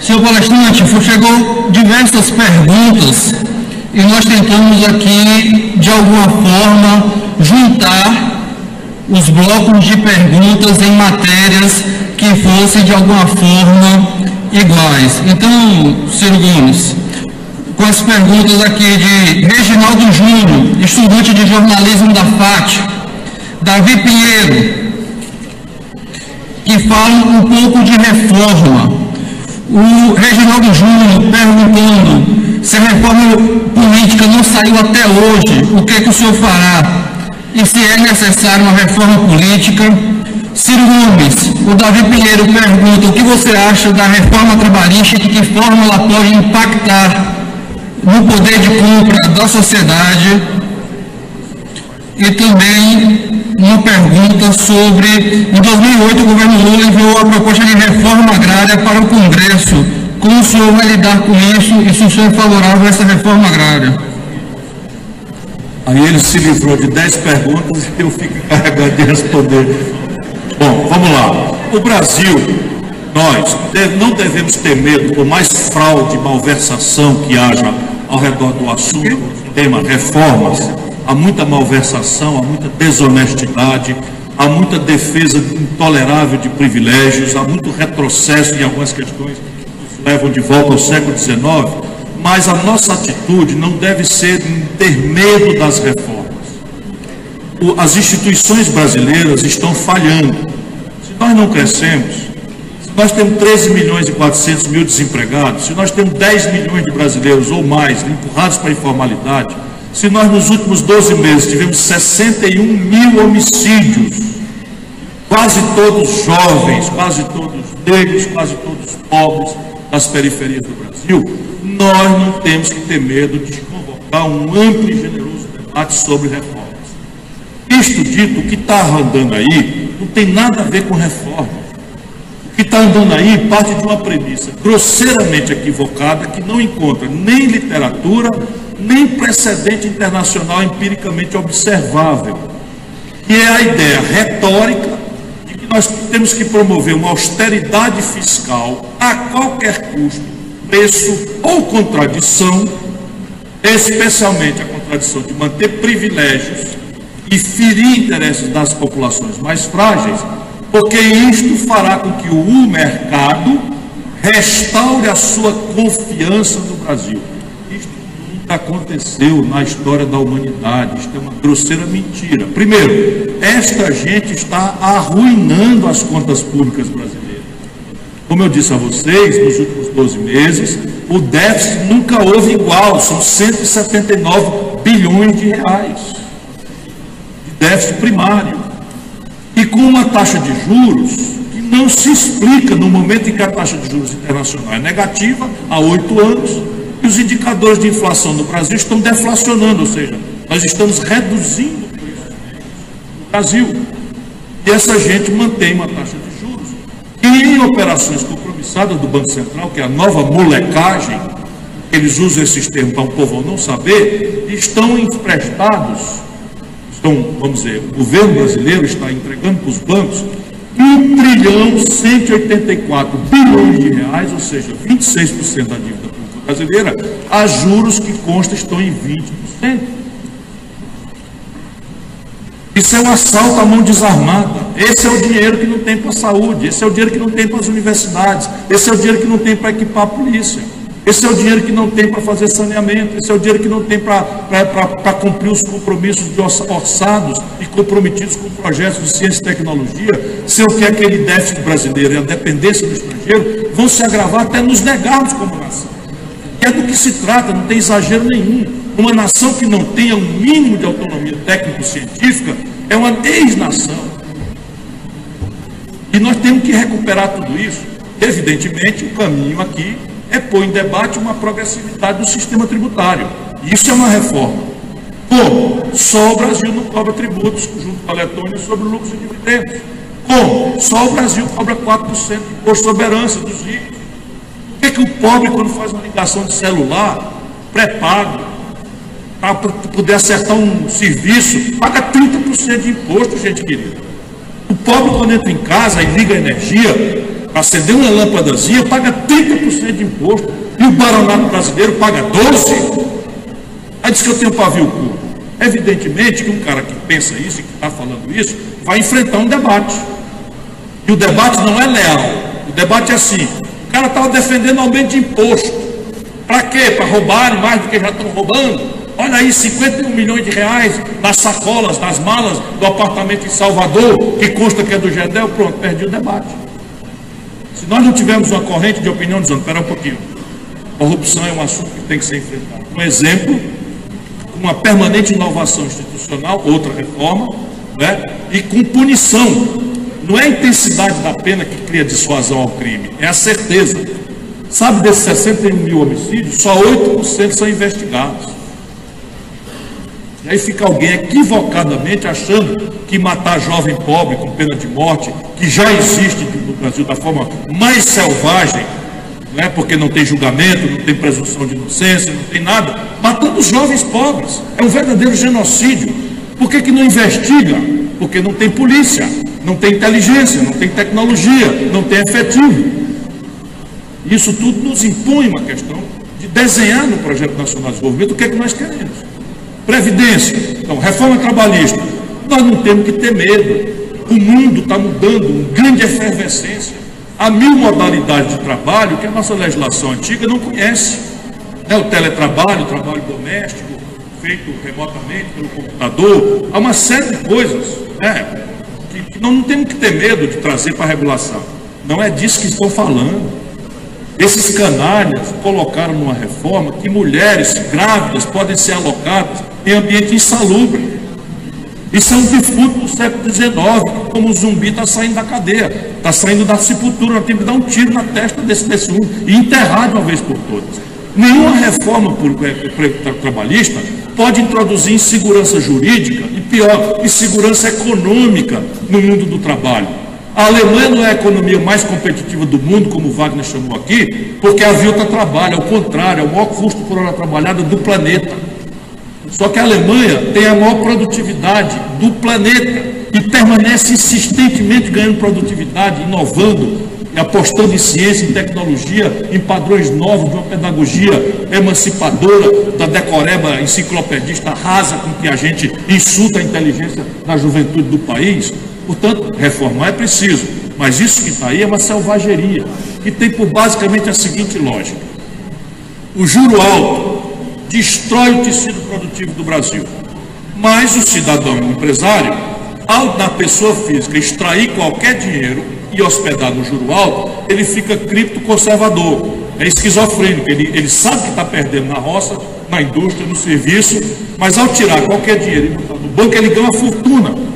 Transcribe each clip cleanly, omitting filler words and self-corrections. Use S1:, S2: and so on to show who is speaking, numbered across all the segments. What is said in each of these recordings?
S1: Senhor palestrante, chegou diversas perguntas e nós tentamos aqui, de alguma forma, juntar os blocos de perguntas em matérias que fossem, de alguma forma, iguais. Então, Ciro Gomes, com as perguntas aqui de Reginaldo Júnior, estudante de jornalismo da FAT, Davi Pinheiro, que falam um pouco de reforma. O Reginaldo Júnior perguntando se a reforma política não saiu até hoje, o que o senhor fará? E se é necessária uma reforma política? Ciro Gomes, o Davi Pinheiro pergunta o que você acha da reforma trabalhista e de que forma ela pode impactar no poder de compra da sociedade. E também uma pergunta sobre, em 2008 o governo Lula enviou a proposta de reforma agrária para o Congresso. Como o senhor vai lidar com isso e se o senhor é favorável a essa reforma agrária?
S2: Aí ele se livrou de 10 perguntas e eu fico encarregado de responder. Bom, vamos lá. O Brasil, nós não devemos ter medo, por mais fraude e malversação que haja ao redor do assunto, tema reformas. Há muita malversação, há muita desonestidade, há muita defesa intolerável de privilégios, há muito retrocesso em algumas questões que nos levam de volta ao século XIX, mas a nossa atitude não deve ser ter medo das reformas. As instituições brasileiras estão falhando. Se nós não crescemos, se nós temos 13 milhões e 400 mil desempregados, se nós temos 10 milhões de brasileiros ou mais empurrados para a informalidade, se nós nos últimos 12 meses tivemos 61 mil homicídios, quase todos jovens, quase todos negros, quase todos pobres das periferias do Brasil, nós não temos que ter medo de convocar um amplo e generoso debate sobre reformas. Isto dito, o que está andando aí não tem nada a ver com reforma. O que está andando aí parte de uma premissa grosseiramente equivocada que não encontra nem literatura, nem precedente internacional empiricamente observável, que é a ideia retórica de que nós temos que promover uma austeridade fiscal a qualquer custo, preço ou contradição, especialmente a contradição de manter privilégios e ferir interesses das populações mais frágeis, porque isto fará com que o mercado restaure a sua confiança no Brasil. Isto nunca aconteceu na história da humanidade, isto é uma grosseira mentira. Primeiro, esta gente está arruinando as contas públicas brasileiras. Como eu disse a vocês, nos últimos 12 meses, o déficit nunca houve igual, são 179 bilhões de reais de déficit primário. E com uma taxa de juros que não se explica no momento em que a taxa de juros internacional é negativa, há 8 anos, e os indicadores de inflação no Brasil estão deflacionando, ou seja, nós estamos reduzindo o preço no Brasil. E essa gente mantém uma taxa de juros que, em operações compromissadas do Banco Central, que é a nova molecagem, eles usam esses termos para o povo não saber, estão emprestados. Então, vamos dizer, o governo brasileiro está entregando para os bancos 1.184 bilhões de reais, ou seja, 26% da dívida pública brasileira, a juros que consta estão em 20%. Isso é um assalto à mão desarmada. Esse é o dinheiro que não tem para a saúde, esse é o dinheiro que não tem para as universidades, esse é o dinheiro que não tem para equipar a polícia. Esse é o dinheiro que não tem para fazer saneamento, esse é o dinheiro que não tem para cumprir os compromissos de orçados e comprometidos com projetos de ciência e tecnologia, se eu quer aquele déficit brasileiro e a dependência do estrangeiro vão se agravar até nos negarmos como nação. Que é do que se trata, não tem exagero nenhum. Uma nação que não tenha um mínimo de autonomia técnico-científica é uma ex-nação. E nós temos que recuperar tudo isso. Evidentemente, o caminho aqui é pôr em debate uma progressividade do sistema tributário. Isso é uma reforma. Como? Só o Brasil não cobra tributos, junto com a Letônia, sobre lucros e dividendos. Como? Só o Brasil cobra 4% de imposto sobre herança dos ricos. Por que o pobre, quando faz uma ligação de celular, pré-pago, para poder acertar um serviço, paga 30% de imposto, gente querida? O pobre, quando entra em casa e liga a energia, para acender uma lâmpadazinha, paga 30% de imposto. E o baronato brasileiro paga 12%. Aí diz que eu tenho pavio curto. Evidentemente que um cara que pensa isso e que está falando isso, vai enfrentar um debate. E o debate não é leal. O debate é assim: o cara estava defendendo aumento de imposto. Para quê? Para roubarem mais do que já estão roubando? Olha aí, 51 milhões de reais nas sacolas, nas malas do apartamento em Salvador, que consta que é do Gedel. Pronto, perdi o debate. Se nós não tivermos uma corrente de opinião dizendo, espera um pouquinho, corrupção é um assunto que tem que ser enfrentado. Um exemplo, uma permanente inovação institucional, outra reforma, né? E com punição. Não é a intensidade da pena que cria dissuasão ao crime, é a certeza. Sabe, desses 61 mil homicídios, só 8% são investigados. E aí fica alguém equivocadamente achando que matar jovem pobre com pena de morte, que já existe no Brasil da forma mais selvagem, não é? Porque não tem julgamento, não tem presunção de inocência, não tem nada, matando os jovens pobres, é um verdadeiro genocídio. Por que não investiga? Porque não tem polícia, não tem inteligência, não tem tecnologia, não tem efetivo. Isso tudo nos impõe uma questão de desenhar no Projeto Nacional de Desenvolvimento o que é que nós queremos. Previdência, então, reforma trabalhista. Nós não temos que ter medo. O mundo está mudando, uma grande efervescência. Há 1000 modalidades de trabalho que a nossa legislação antiga não conhece. O teletrabalho, o trabalho doméstico, feito remotamente pelo computador. Há uma série de coisas, né, que nós não temos que ter medo de trazer para a regulação. Não é disso que estão falando. Esses canalhas colocaram numa reforma que mulheres grávidas podem ser alocadas em ambiente insalubre. Isso é um defunto do século XIX, como o zumbi está saindo da cadeia, está saindo da sepultura. Nós temos que dar um tiro na testa desse um e enterrar de uma vez por todas. Nenhuma reforma trabalhista pode introduzir insegurança jurídica e, pior, insegurança econômica no mundo do trabalho. A Alemanha não é a economia mais competitiva do mundo, como o Wagner chamou aqui, porque avilta trabalho, ao contrário, é o maior custo por hora trabalhada do planeta. Só que a Alemanha tem a maior produtividade do planeta e permanece insistentemente ganhando produtividade, inovando, apostando em ciência, em tecnologia, em padrões novos, de uma pedagogia emancipadora, da decoreba enciclopedista rasa com que a gente insulta a inteligência da juventude do país. Portanto, reformar é preciso, mas isso que está aí é uma selvageria, que tem por basicamente a seguinte lógica: o juro alto destrói o tecido produtivo do Brasil, mas o cidadão empresário, ao na pessoa física extrair qualquer dinheiro e hospedar no juro alto, ele fica criptoconservador, é esquizofrênico, ele sabe que está perdendo na roça, na indústria, no serviço, mas ao tirar qualquer dinheiro e botar no banco, ele ganha uma fortuna.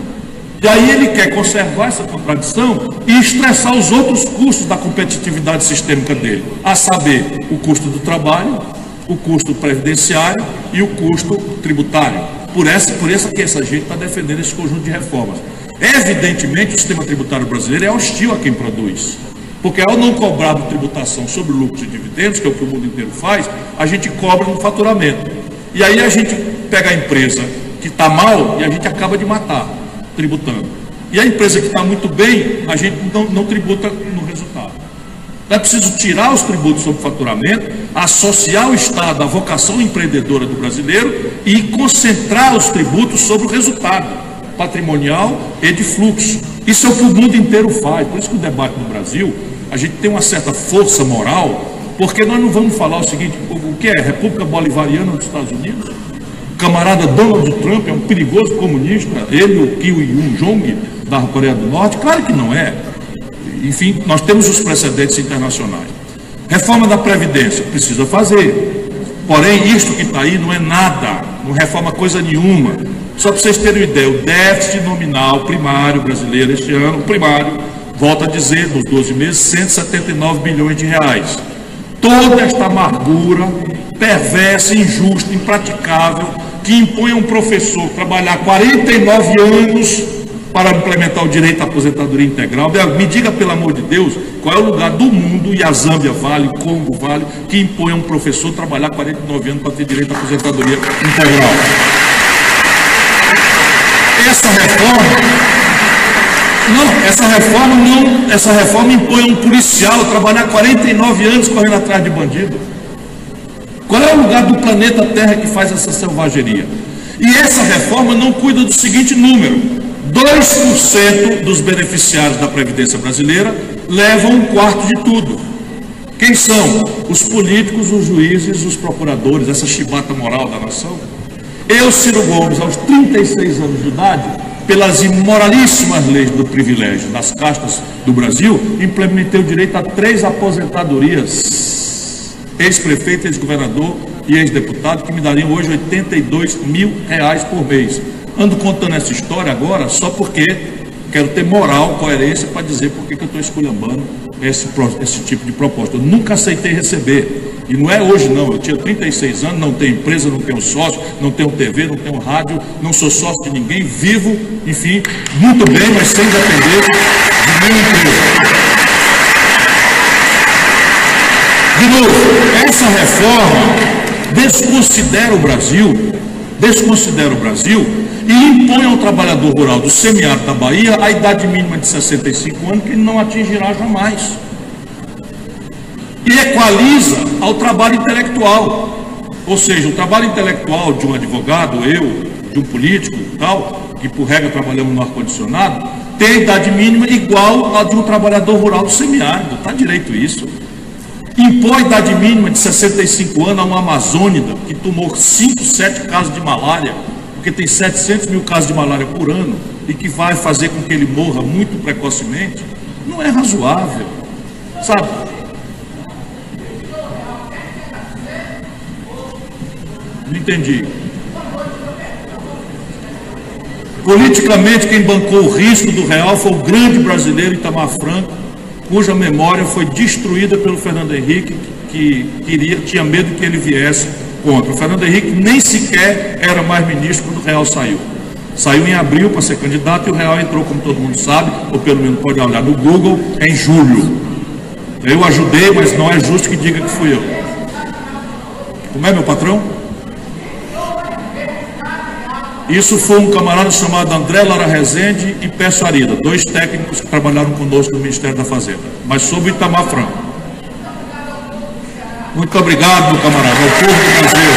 S2: E aí ele quer conservar essa contradição e estressar os outros custos da competitividade sistêmica dele, a saber, o custo do trabalho, o custo previdenciário e o custo tributário. Por isso que essa gente está defendendo esse conjunto de reformas. Evidentemente, o sistema tributário brasileiro é hostil a quem produz, porque ao não cobrar tributação sobre lucros e dividendos, que é o que o mundo inteiro faz, a gente cobra no faturamento. E aí a gente pega a empresa que está mal e a gente acaba de matar, tributando. E a empresa que está muito bem, a gente não tributa no resultado. Então é preciso tirar os tributos sobre faturamento, associar o Estado à vocação empreendedora do brasileiro e concentrar os tributos sobre o resultado patrimonial e de fluxo. Isso é o que o mundo inteiro faz. Por isso que o debate no Brasil, a gente tem uma certa força moral, porque nós não vamos falar o seguinte: o que é? República Bolivariana dos Estados Unidos? O camarada Donald Trump é um perigoso comunista, ele, o Kim Il-jong da Coreia do Norte? Claro que não é. Enfim, nós temos os precedentes internacionais. Reforma da Previdência, precisa fazer. Porém, isto que está aí não é nada, não reforma coisa nenhuma. Só para vocês terem uma ideia, o déficit nominal primário brasileiro este ano, primário, volto a dizer, nos 12 meses, 179 bilhões de reais. Toda esta amargura perversa, injusta, impraticável, que impõe a um professor trabalhar 49 anos para implementar o direito à aposentadoria integral. Me diga, pelo amor de Deus, qual é o lugar do mundo, e a Zâmbia vale, o Congo vale, que impõe a um professor trabalhar 49 anos para ter direito à aposentadoria integral. Essa reforma Não, essa reforma impõe a um policial a trabalhar 49 anos correndo atrás de bandido. Qual é o lugar do planeta Terra que faz essa selvageria? E essa reforma não cuida do seguinte número: 2% dos beneficiários da Previdência brasileira levam um quarto de tudo. Quem são? Os políticos, os juízes, os procuradores, essa chibata moral da nação. Eu, Ciro Gomes, aos 36 anos de idade, pelas imoralíssimas leis do privilégio das castas do Brasil, implementei o direito a 3 aposentadorias. Ex-prefeito, ex-governador e ex-deputado, que me dariam hoje R$82 mil por mês. Ando contando essa história agora só porque quero ter moral, coerência para dizer por que eu estou esculhambando esse tipo de proposta. Eu nunca aceitei receber. E não é hoje não, eu tinha 36 anos, não tenho empresa, não tenho sócio, não tenho TV, não tenho rádio, não sou sócio de ninguém, vivo, enfim, muito bem, mas sem depender de nenhuma empresa. De novo, essa reforma desconsidera o Brasil e impõe ao trabalhador rural do semiárido da Bahia a idade mínima de 65 anos, que ele não atingirá jamais. E equaliza ao trabalho intelectual, ou seja, o trabalho intelectual de um advogado, eu, de um político, tal, que por regra trabalhamos no ar-condicionado, tem a idade mínima igual à de um trabalhador rural do semiárido. Está direito isso. Impõe a idade mínima de 65 anos a um amazônida que tomou 5, 7 casos de malária, porque tem 700 mil casos de malária por ano, e que vai fazer com que ele morra muito precocemente. Não é razoável, sabe? Não entendi. Politicamente, quem bancou o risco do real foi o grande brasileiro Itamar Franco, cuja memória foi destruída pelo Fernando Henrique, que tinha medo que ele viesse contra. O Fernando Henrique nem sequer era mais ministro quando o real saiu. Saiu em abril para ser candidato e o real entrou, como todo mundo sabe, ou pelo menos pode olhar no Google, em julho. Eu ajudei, mas não é justo que diga que fui eu. Como é, meu patrão? Isso foi um camarada chamado André Lara Rezende e Pécio Arida, 2 técnicos que trabalharam conosco no Ministério da Fazenda, mas sob o Itamar Franco. Muito obrigado, meu camarada, ao povo do Brasil.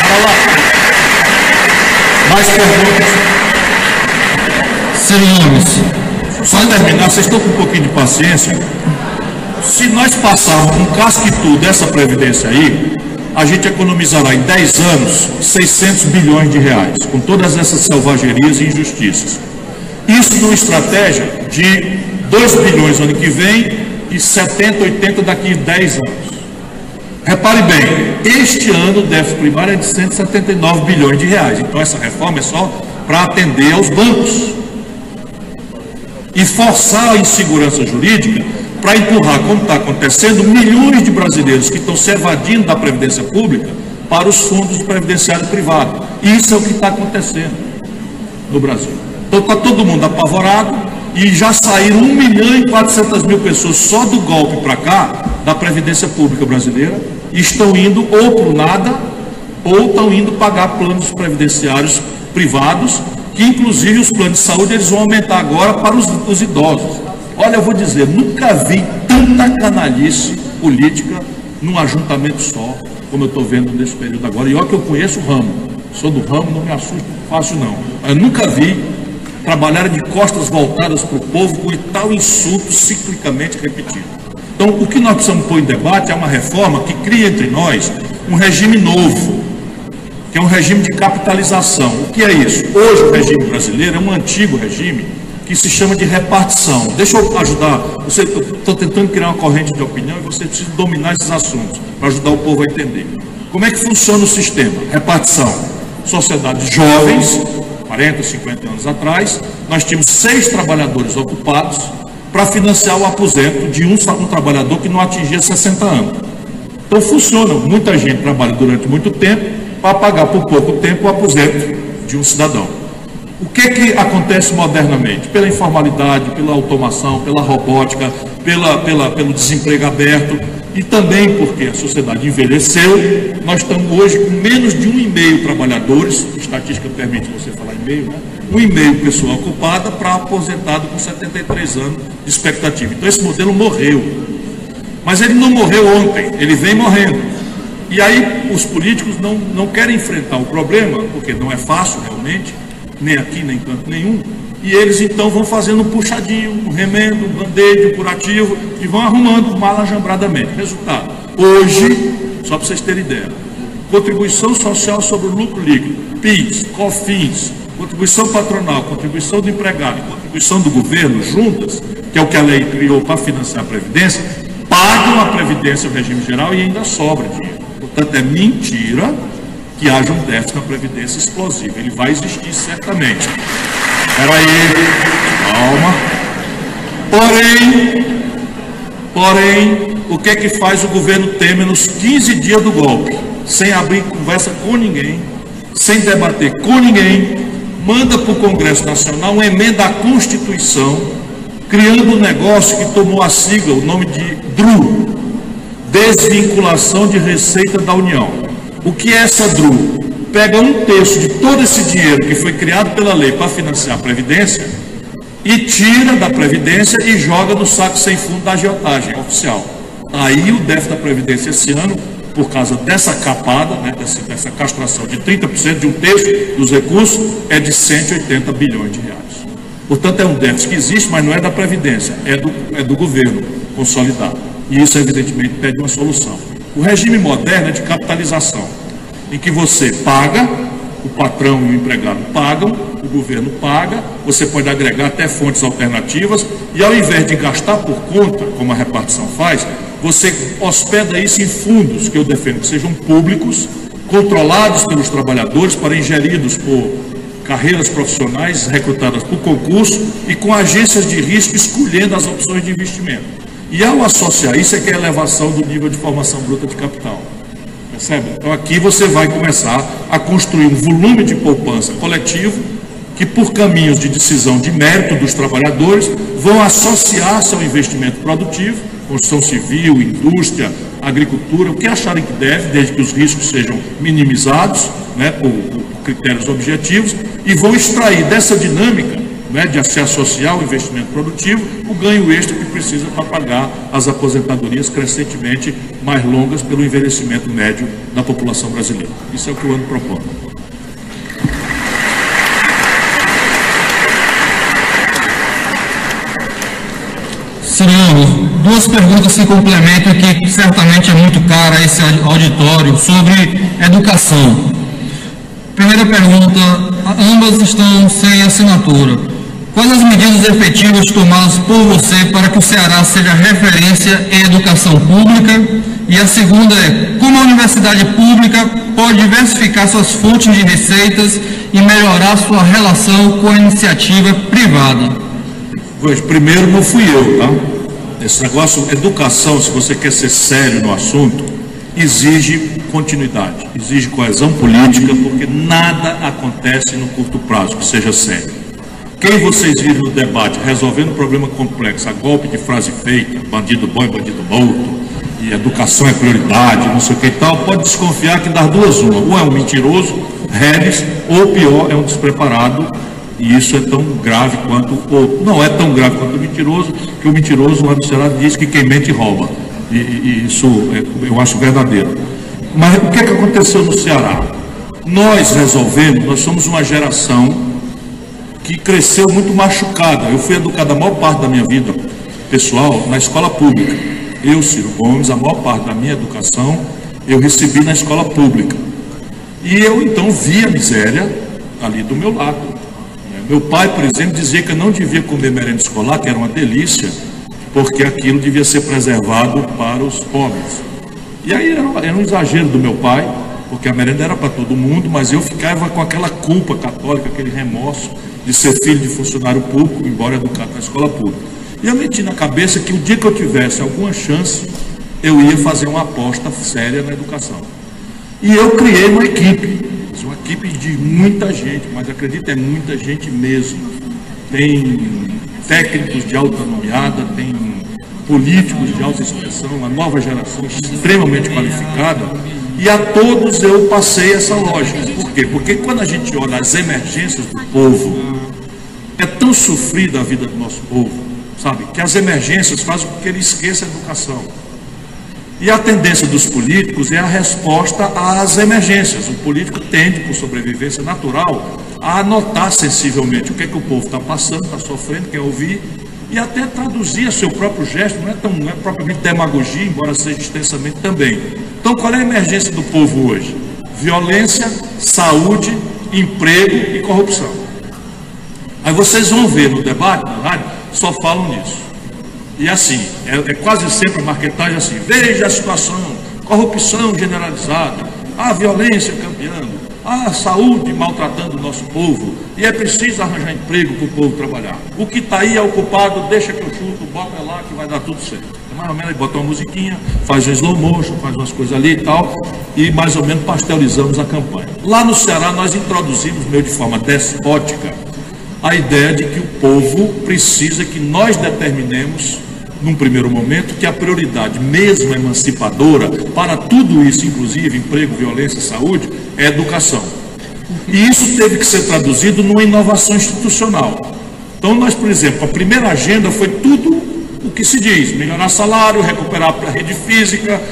S2: Para lá. Mais perguntas?
S1: Senhores,
S2: Só terminar, vocês estão com um pouquinho de paciência. Se nós passarmos um casque-tudo dessa Previdência aí, a gente economizará em 10 anos 600 bilhões de reais, com todas essas selvagerias e injustiças. Isso numa estratégia de 2 bilhões no ano que vem e 70, 80 daqui a 10 anos. Repare bem, este ano o déficit primário é de 179 bilhões de reais. Então essa reforma é só para atender aos bancos e forçar a insegurança jurídica para empurrar, como está acontecendo, milhões de brasileiros que estão se evadindo da Previdência Pública para os fundos previdenciários privados. E isso é o que está acontecendo no Brasil. Então está todo mundo apavorado e já saíram 1.400.000 pessoas só do golpe para cá, da Previdência Pública brasileira, e estão indo ou para o nada, ou estão indo pagar planos previdenciários privados, que inclusive os planos de saúde eles vão aumentar agora para os idosos. Olha, eu vou dizer, nunca vi tanta canalice política num ajuntamento só, como eu estou vendo nesse período agora. E olha que eu conheço o ramo, sou do ramo, não me assusto fácil não. Eu nunca vi trabalhar de costas voltadas para o povo com tal insulto ciclicamente repetido. Então, o que nós precisamos pôr em debate é uma reforma que cria entre nós um regime novo, que é um regime de capitalização. O que é isso? Hoje o regime brasileiro é um antigo regime que se chama de repartição. Deixa eu ajudar, estou tentando criar uma corrente de opinião e você precisa dominar esses assuntos para ajudar o povo a entender. Como é que funciona o sistema? Repartição. Sociedades jovens, 40, 50 anos atrás, nós tínhamos 6 trabalhadores ocupados para financiar o aposento de um trabalhador que não atingia 60 anos. Então funciona, muita gente trabalha durante muito tempo para pagar por pouco tempo o aposento de um cidadão. O que acontece modernamente? Pela informalidade, pela automação, pela robótica, pelo desemprego aberto e também porque a sociedade envelheceu, nós estamos hoje com menos de 1,5 trabalhadores, a estatística permite você falar e-mail, né? um e-mail pessoal ocupada para aposentado com 73 anos de expectativa. Então esse modelo morreu. Mas ele não morreu ontem, ele vem morrendo. E aí os políticos não querem enfrentar o problema, porque não é fácil realmente, nem aqui, nem em canto nenhum, e eles então vão fazendo um puxadinho, um remendo, um band-aid, um curativo, e vão arrumando mal ajambradamente. Resultado, hoje, só para vocês terem ideia, contribuição social sobre o lucro líquido, PIS, COFINS, contribuição patronal, contribuição do empregado e contribuição do governo, juntas, que é o que a lei criou para financiar a Previdência, pagam a Previdência, o regime geral, e ainda sobra dinheiro. Portanto, é mentira que haja um déficit na Previdência explosivo. Ele vai existir certamente. Espera aí, calma. Porém, o que é que faz o governo Temer nos 15 dias do golpe? Sem abrir conversa com ninguém, sem debater com ninguém, manda para o Congresso Nacional uma emenda à Constituição, criando um negócio que tomou a sigla, o nome de DRU, Desvinculação de Receita da União. O que é essa DRU? Pega um terço de todo esse dinheiro que foi criado pela lei para financiar a Previdência e tira da Previdência e joga no saco sem fundo da agiotagem oficial. Aí o déficit da Previdência esse ano, por causa dessa capada, né, dessa castração de 30%, de um terço dos recursos, é de 180 bilhões de reais. Portanto, é um déficit que existe, mas não é da Previdência, é do governo consolidado. E isso, evidentemente, pede uma solução. O regime moderno é de capitalização, em que você paga, o patrão e o empregado pagam, o governo paga, você pode agregar até fontes alternativas, e ao invés de gastar por conta, como a repartição faz, você hospeda isso em fundos, que eu defendo que sejam públicos, controlados pelos trabalhadores, porém geridos por carreiras profissionais recrutadas por concurso e com agências de risco escolhendo as opções de investimento. E ao associar isso é que é a elevação do nível de formação bruta de capital. Percebe? Então aqui você vai começar a construir um volume de poupança coletivo que, por caminhos de decisão de mérito dos trabalhadores, vão associar-se ao investimento produtivo, construção civil, indústria, agricultura, o que acharem que deve, desde que os riscos sejam minimizados, né, por critérios objetivos, e vão extrair dessa dinâmica, né, de se associar ao investimento produtivo, o ganho extra que precisa para pagar as aposentadorias crescentemente mais longas pelo envelhecimento médio da população brasileira. Isso é o que o ano propõe.
S1: Senhor, duas perguntas se complementam que certamente é muito cara a esse auditório sobre educação. Primeira pergunta, ambas estão sem assinatura. Quais as medidas efetivas tomadas por você para que o Ceará seja referência em educação pública? E a segunda é, como a universidade pública pode diversificar suas fontes de receitas e melhorar sua relação com a iniciativa privada?
S2: Pois, primeiro não fui eu, tá? Esse negócio, educação, se você quer ser sério no assunto, exige continuidade, exige coesão política, porque nada acontece no curto prazo que seja sério. Quem vocês viram no debate resolvendo problema complexo a golpe de frase feita, bandido bom e bandido morto, e educação é prioridade, não sei o que e tal, pode desconfiar que das duas uma, ou é um mentiroso, reles, ou pior, é um despreparado, e isso é tão grave quanto, ou não é tão grave quanto o mentiroso, que o mentiroso lá no Ceará diz que quem mente rouba, e isso eu acho verdadeiro. Mas o que é que aconteceu no Ceará? Nós resolvemos, nós somos uma geração que cresceu muito machucada. Eu fui educado a maior parte da minha vida pessoal na escola pública. Eu, Ciro Gomes, a maior parte da minha educação eu recebi na escola pública. E eu então vi a miséria ali do meu lado. Meu pai, por exemplo, dizia que eu não devia comer merenda escolar, que era uma delícia, porque aquilo devia ser preservado para os pobres. E aí era um exagero do meu pai, porque a merenda era para todo mundo, mas eu ficava com aquela culpa católica, aquele remorso de ser filho de funcionário público, embora educado na escola pública. E eu meti na cabeça que o dia que eu tivesse alguma chance, eu ia fazer uma aposta séria na educação. E eu criei uma equipe de muita gente, mas acredita, é muita gente mesmo. Tem técnicos de alta nomeada, tem políticos de alta expressão, uma nova geração extremamente qualificada, e a todos eu passei essa lógica. Por quê? Porque quando a gente olha as emergências do povo, tão sofrida a vida do nosso povo, sabe, que as emergências fazem com que ele esqueça a educação. E a tendência dos políticos é a resposta às emergências. O político tende, por sobrevivência natural, a anotar sensivelmente o que é que o povo está passando, está sofrendo, quer ouvir, e até traduzir a seu próprio gesto. Não é propriamente demagogia, embora seja extensamente também. Então, qual é a emergência do povo hoje? Violência, saúde, emprego e corrupção. Aí vocês vão ver no debate, na rádio, só falam nisso. E assim, é quase sempre a marketagem assim: veja a situação, corrupção generalizada, a violência campeando, a saúde maltratando o nosso povo, e é preciso arranjar emprego para o povo trabalhar. O que está aí é ocupado, deixa que eu chuto, bota lá que vai dar tudo certo. Mais ou menos, bota uma musiquinha, faz um slow motion, faz umas coisas ali e tal, e mais ou menos pastelizamos a campanha. Lá no Ceará nós introduzimos, meio de forma despótica, a ideia de que o povo precisa que nós determinemos, num primeiro momento, que a prioridade mesmo emancipadora para tudo isso, inclusive emprego, violência, saúde, é educação. E isso teve que ser traduzido numa inovação institucional. Então nós, por exemplo, a primeira agenda foi tudo o que se diz: melhorar salário, recuperar a rede física,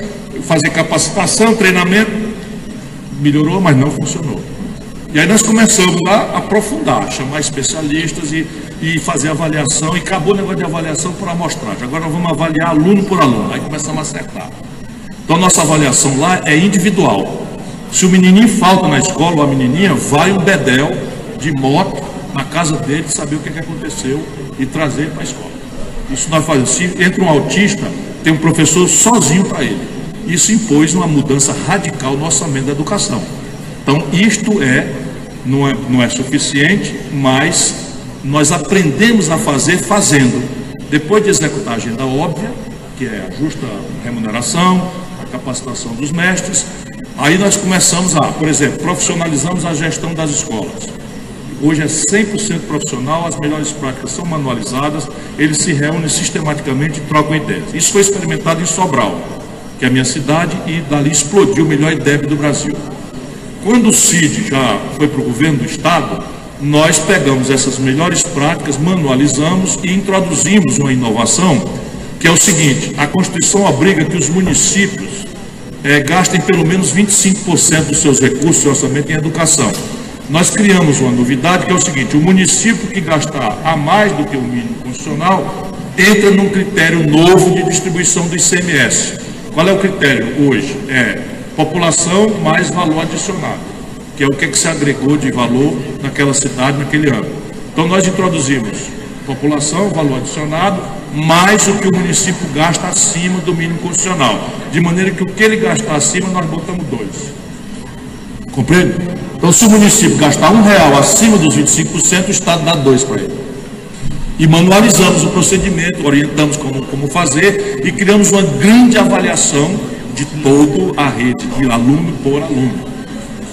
S2: fazer capacitação, treinamento. Melhorou, mas não funcionou. E aí nós começamos a aprofundar, chamar especialistas e fazer avaliação, e acabou o negócio de avaliação por amostragem. Agora nós vamos avaliar aluno por aluno, aí começamos a acertar. Então nossa avaliação lá é individual. Se o menininho falta na escola, ou a menininha, vai um bedel de moto na casa dele, saber o que aconteceu e trazer para a escola. Isso nós fazemos. Se entra um autista, tem um professor sozinho para ele. Isso impôs uma mudança radical no orçamento da educação. Então, isto não é suficiente, mas nós aprendemos a fazer fazendo. Depois de executar a agenda óbvia, que é a justa remuneração, a capacitação dos mestres, aí nós começamos por exemplo, profissionalizamos a gestão das escolas. Hoje é 100% profissional, as melhores práticas são manualizadas, eles se reúnem sistematicamente e trocam ideias. Isso foi experimentado em Sobral, que é a minha cidade, e dali explodiu o melhor IDEB do Brasil. Quando o CID já foi para o governo do estado, nós pegamos essas melhores práticas, manualizamos e introduzimos uma inovação, que é o seguinte: a Constituição obriga que os municípios gastem pelo menos 25% dos seus recursos de orçamento em educação. Nós criamos uma novidade, que é o seguinte: o município que gastar a mais do que o mínimo constitucional entra num critério novo de distribuição do ICMS. Qual é o critério hoje? População mais valor adicionado, que é o que se agregou de valor naquela cidade, naquele ano. Então nós introduzimos população, valor adicionado, mais o que o município gasta acima do mínimo constitucional, de maneira que o que ele gastar acima, nós botamos 2. Compreende? Então, se o município gastar R$1 acima dos 25%, o Estado dá 2 para ele. E manualizamos o procedimento, orientamos como fazer, e criamos uma grande avaliação de toda a rede, de aluno por aluno.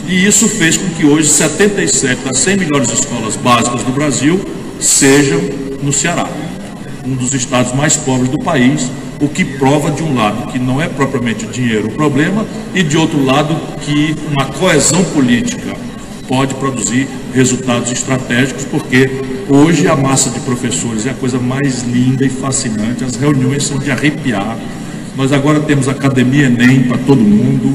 S2: E isso fez com que hoje 77 das 100 melhores escolas básicas do Brasil sejam no Ceará, um dos estados mais pobres do país, o que prova, de um lado, que não é propriamente o dinheiro o problema, e de outro lado, que uma coesão política pode produzir resultados estratégicos, porque hoje a massa de professores é a coisa mais linda e fascinante, as reuniões são de arrepiar. Nós agora temos academia Enem para todo mundo,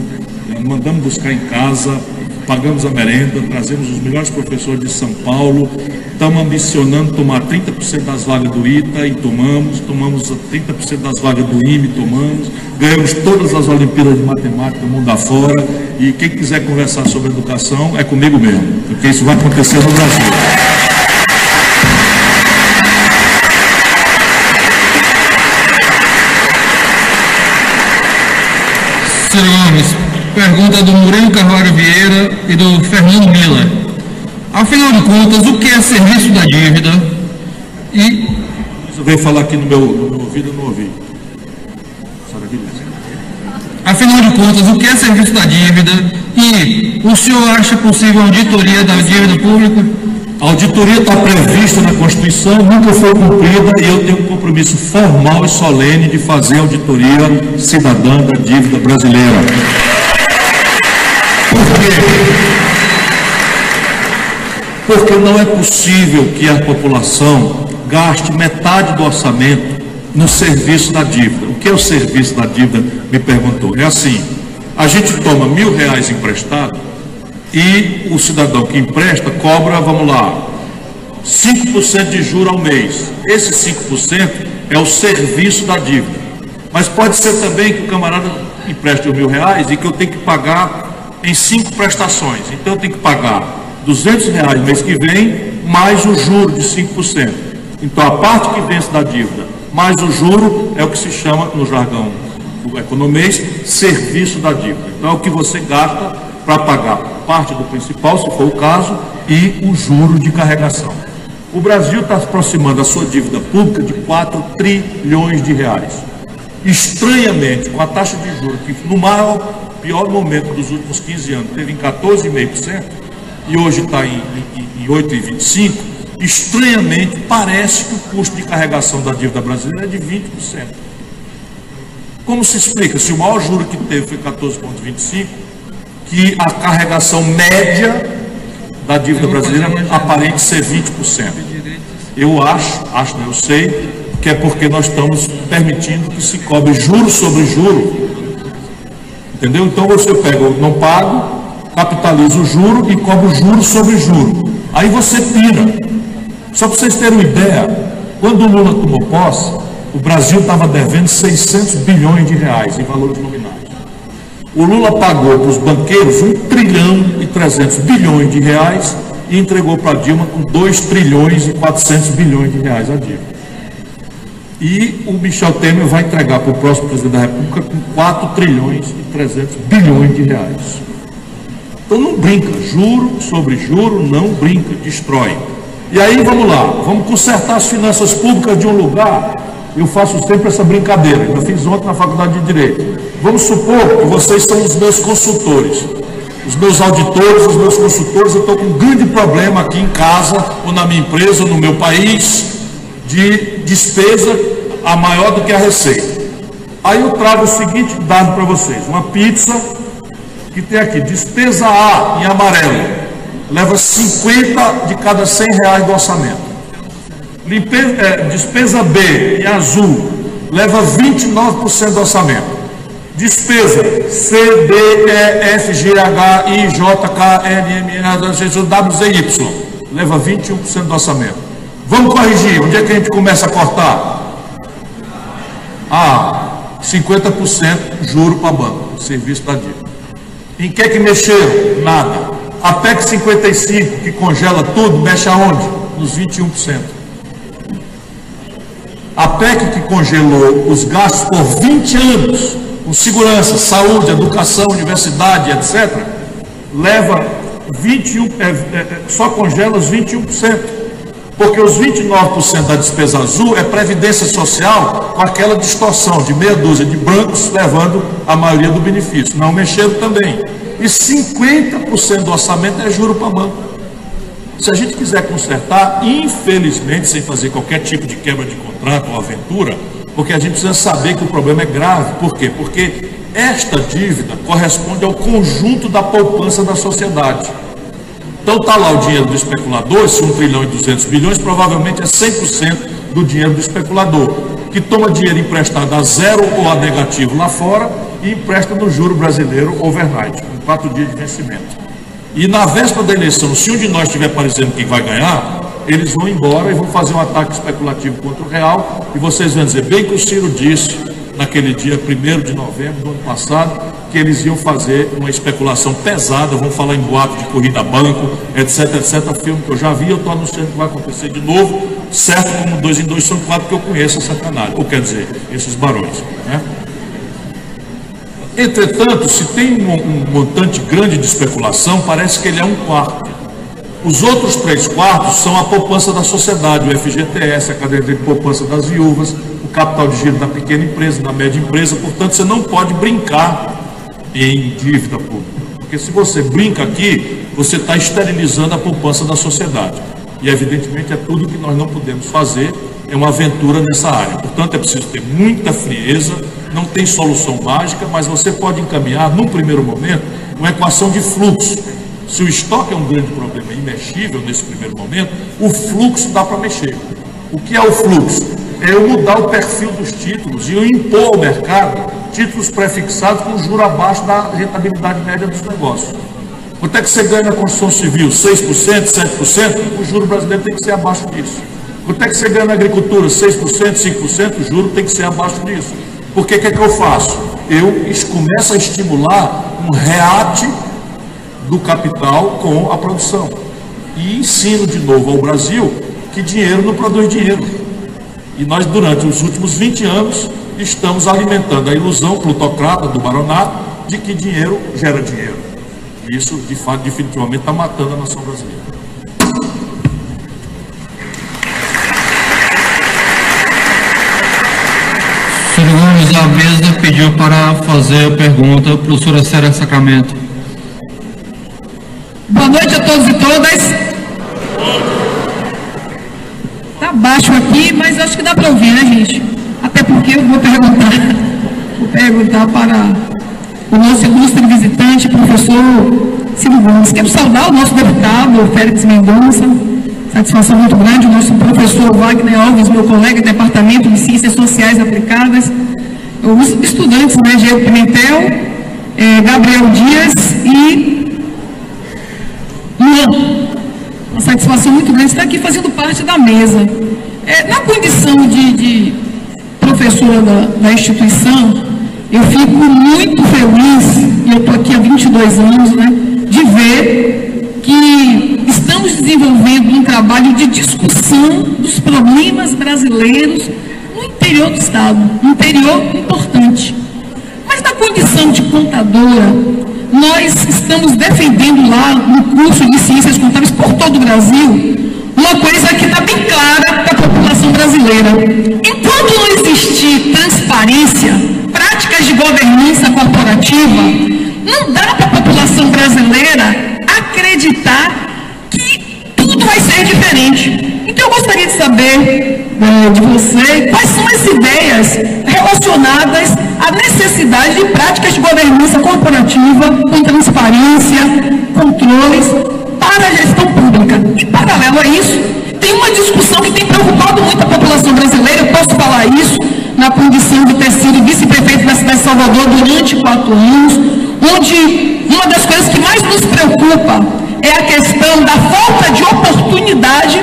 S2: mandamos buscar em casa, pagamos a merenda, trazemos os melhores professores de São Paulo, estamos ambicionando tomar 30% das vagas do ITA e tomamos 30% das vagas do IME, tomamos, ganhamos todas as Olimpíadas de Matemática do mundo afora, e quem quiser conversar sobre educação é comigo mesmo, porque isso vai acontecer no Brasil.
S1: Senhor Gomes, pergunta do Murilo Carvalho Vieira e do Fernando Miller. Afinal de contas, o que é serviço da dívida? E
S2: eu venho falar aqui no meu ouvido, eu não ouvi.
S1: Afinal de contas, o que é serviço da dívida? E o senhor acha possível a auditoria da dívida pública?
S2: A auditoria está prevista na Constituição, nunca foi cumprida, e eu tenho um compromisso formal e solene de fazer a auditoria cidadã da dívida brasileira. Por quê? Porque não é possível que a população gaste metade do orçamento no serviço da dívida. O que é o serviço da dívida? Me perguntou. É assim, a gente toma R$1.000 emprestado e o cidadão que empresta cobra, vamos lá, 5% de juros ao mês. Esse 5% é o serviço da dívida. Mas pode ser também que o camarada empreste R$1.000 e que eu tenho que pagar em 5 prestações. Então eu tenho que pagar R$200 no mês que vem, mais o juro de 5%. Então a parte que vence da dívida, mais o juro, é o que se chama, no jargão do economês, serviço da dívida. Então é o que você gasta para pagar parte do principal, se for o caso, e o juro de carregação. O Brasil está se aproximando da sua dívida pública de 4 trilhões de reais. Estranhamente, com a taxa de juros que no pior momento dos últimos 15 anos teve em 14,5% e hoje está em 8,25%, estranhamente parece que o custo de carregação da dívida brasileira é de 20%. Como se explica? Se o maior juro que teve foi 14,25%, que a carregação média da dívida brasileira aparente ser 20%. Eu sei, que é porque nós estamos permitindo que se cobre juros sobre juro. Entendeu? Então você pega o não pago, capitaliza o juro e cobra o juro sobre juro. Aí você tira. Só para vocês terem uma ideia, quando o Lula tomou posse, o Brasil estava devendo 600 bilhões de reais em valores nominais. O Lula pagou para os banqueiros 1 trilhão e 300 bilhões de reais e entregou para a Dilma com 2 trilhões e 400 bilhões de reais a dívida. E o Michel Temer vai entregar para o próximo presidente da República com 4 trilhões e 300 bilhões de reais. Então não brinca, juro sobre juro, não brinca, destrói. E aí vamos lá, vamos consertar as finanças públicas de um lugar. Eu faço sempre essa brincadeira, eu fiz ontem na Faculdade de Direito. Vamos supor que vocês são os meus consultores, os meus auditores, os meus consultores. Eu estou com um grande problema aqui em casa, ou na minha empresa, ou no meu país, de despesa a maior do que a receita. Aí eu trago o seguinte dado para vocês: uma pizza que tem aqui, despesa A em amarelo, leva 50 de cada 100 reais do orçamento. Despesa B em azul, leva 29% do orçamento. Despesa C, D, E, F, G, H, I, J, K, L, M, N, W, Z, Y, leva 21% do orçamento. Vamos corrigir, onde é que a gente começa a cortar? 50% juro para banco, serviço da dívida. Em que é que mexeram? Nada. A PEC 55, que congela tudo, mexe aonde? Nos 21%. A PEC que congelou os gastos por 20 anos, com segurança, saúde, educação, universidade, etc., leva 21%, só congela os 21%. Porque os 29% da despesa azul é previdência social, com aquela distorção de meia dúzia de brancos levando a maioria do benefício. Não mexeram também. E 50% do orçamento é juro para banco. Se a gente quiser consertar, infelizmente, sem fazer qualquer tipo de quebra de contrato ou aventura, porque a gente precisa saber que o problema é grave. Por quê? Porque esta dívida corresponde ao conjunto da poupança da sociedade. Então está lá o dinheiro do especulador, esse 1 trilhão e 200 bilhões, provavelmente é 100% do dinheiro do especulador, que toma dinheiro emprestado a zero ou a negativo lá fora e empresta no juro brasileiro overnight, com 4 dias de vencimento. E na véspera da eleição, se um de nós estiver parecendo que vai ganhar, eles vão embora e vão fazer um ataque especulativo contra o real, e vocês vão dizer, bem que o Ciro disse, naquele dia 1º de novembro do ano passado, que eles iam fazer uma especulação pesada, vão falar em boato de corrida a banco, etc, etc, filme que eu já vi, eu estou anunciando que vai acontecer de novo, certo como 2 em 2 são 4, que eu conheço essa canalha, ou quer dizer, esses barões, né? Entretanto, se tem um montante grande de especulação, parece que ele é 1/4. Os outros 3/4 são a poupança da sociedade, o FGTS, a caderneta de poupança das viúvas, o capital de giro da pequena empresa, da média empresa. Portanto, você não pode brincar em dívida pública, porque se você brinca aqui, você está esterilizando a poupança da sociedade. E evidentemente é tudo que nós não podemos fazer, é uma aventura nessa área. Portanto, é preciso ter muita frieza, não tem solução mágica, mas você pode encaminhar, num primeiro momento, uma equação de fluxo. Se o estoque é um grande problema imexível nesse primeiro momento, o fluxo dá para mexer. O que é o fluxo? É eu mudar o perfil dos títulos e eu impor ao mercado títulos prefixados com juro abaixo da rentabilidade média dos negócios. Quanto é que você ganha na construção civil? 6%, 7%? O juro brasileiro tem que ser abaixo disso. Quanto é que você ganha na agricultura? 6%, 5%? O juro tem que ser abaixo disso. Por que que eu faço? Eu começo a estimular um reate do capital com a produção. E ensino de novo ao Brasil que dinheiro não produz dinheiro. E nós, durante os últimos 20 anos, estamos alimentando a ilusão plutocrata do baronato de que dinheiro gera dinheiro. Isso, de fato, definitivamente está matando a nação brasileira.
S1: Senhor Gomes, a mesa pediu para fazer a pergunta, professora Célia Sacramento.
S3: Boa noite a todos e todas. Está baixo aqui, mas acho que dá para ouvir, né, gente? Até porque eu vou perguntar para o nosso ilustre visitante, professor Ciro Gomes. Quero saudar o nosso deputado, Félix Mendonça. Satisfação muito grande, o nosso professor Wagner Alves, meu colega do Departamento de Ciências Sociais Aplicadas, os estudantes, né, Diego Pimentel, Gabriel Dias e Luan. Uma satisfação muito grande estar aqui fazendo parte da mesa. Na condição de professora da instituição, eu fico muito feliz, e eu estou aqui há 22 anos, né, de ver que estamos desenvolvendo um trabalho de discussão dos problemas brasileiros no interior do Estado, um interior importante. Mas na condição de contadora, nós estamos defendendo lá no curso de Ciências Contábeis por todo o Brasil uma coisa que está bem clara para a população brasileira. Enquanto não existir transparência, práticas de governança corporativa, não dá para a população brasileira acreditar que tudo vai ser diferente. Então eu gostaria de saber de você quais são as ideias relacionadas à necessidade de práticas de governança corporativa com transparência, controles para a gestão pública. Em paralelo a isso, tem uma discussão que tem preocupado muito a população brasileira, eu posso falar isso na condição de ter sido vice-prefeito da cidade de Salvador durante 4 anos, onde uma das coisas que mais nos preocupa é a questão da falta de oportunidade.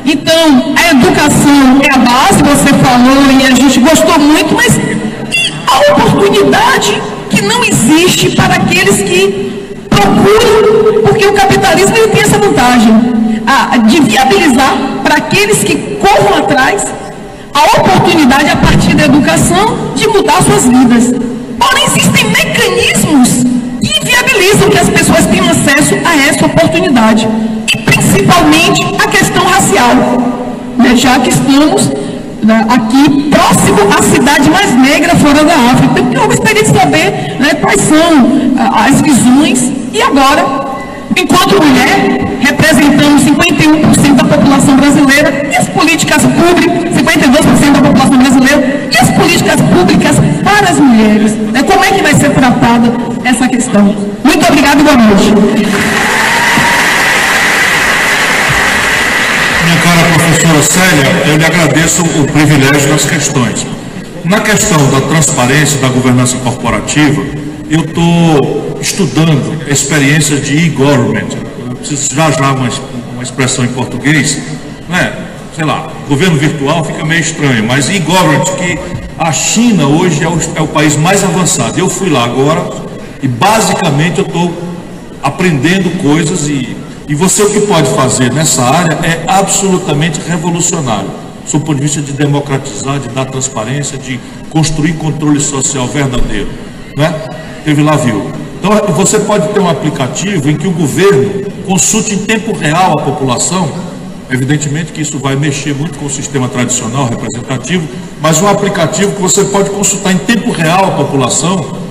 S3: Então, a educação é a base, você falou e a gente gostou muito, mas a oportunidade que não existe para aqueles que procuram, porque o capitalismo ele tem essa vantagem de viabilizar para aqueles que corram atrás a oportunidade a partir da educação de mudar suas vidas. Porém, existem mecanismos que viabilizam que as pessoas tenham acesso a essa oportunidade. E principalmente a questão racial, né, já que estamos aqui próximo à cidade mais negra fora da África. Então, eu gostaria de saber, né, quais são as visões. E agora, enquanto mulher, representamos 51% da população brasileira e as políticas públicas, 52% da população brasileira e as políticas públicas para as mulheres. Né, como é que vai ser tratada essa questão? Muito obrigada e boa noite.
S2: Minha cara professora Célia, eu lhe agradeço o privilégio das questões. Na questão da transparência da governança corporativa, eu estou estudando experiências de e-government. Eu preciso já uma expressão em português, né? Sei lá, governo virtual fica meio estranho, mas e-government, que a China hoje é o país mais avançado. Eu fui lá agora e basicamente eu estou aprendendo coisas e você o que pode fazer nessa área é absolutamente revolucionário, sob o ponto de vista de democratizar, de dar transparência, de construir controle social verdadeiro, né? Teve lá, viu? Então você pode ter um aplicativo em que o governo consulte em tempo real a população. Evidentemente que isso vai mexer muito com o sistema tradicional representativo, mas um aplicativo que você pode consultar em tempo real a população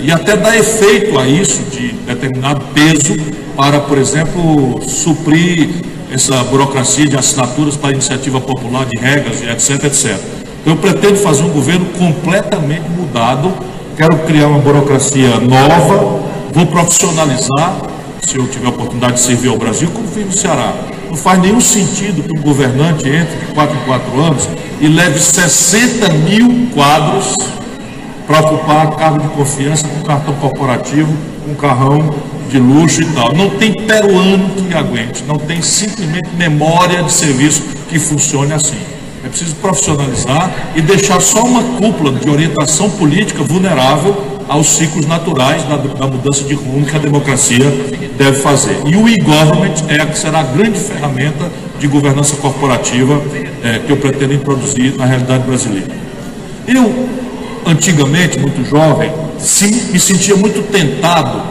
S2: e até dar efeito a isso de determinado peso para, por exemplo, suprir essa burocracia de assinaturas para iniciativa popular, de regras, etc, etc. Então, eu pretendo fazer um governo completamente mudado, quero criar uma burocracia nova, vou profissionalizar, se eu tiver a oportunidade de servir ao Brasil, como fiz no Ceará. Não faz nenhum sentido que um governante entre de 4 em 4 anos e leve 60 mil quadros para ocupar cargo de confiança com cartão corporativo, com carrão de luxo e tal. Não tem peruano que aguente, não tem simplesmente memória de serviço que funcione assim. É preciso profissionalizar e deixar só uma cúpula de orientação política vulnerável aos ciclos naturais da mudança de rumo que a democracia deve fazer. E o e-government será a grande ferramenta de governança corporativa que eu pretendo introduzir na realidade brasileira. Eu, antigamente, muito jovem, me sentia muito tentado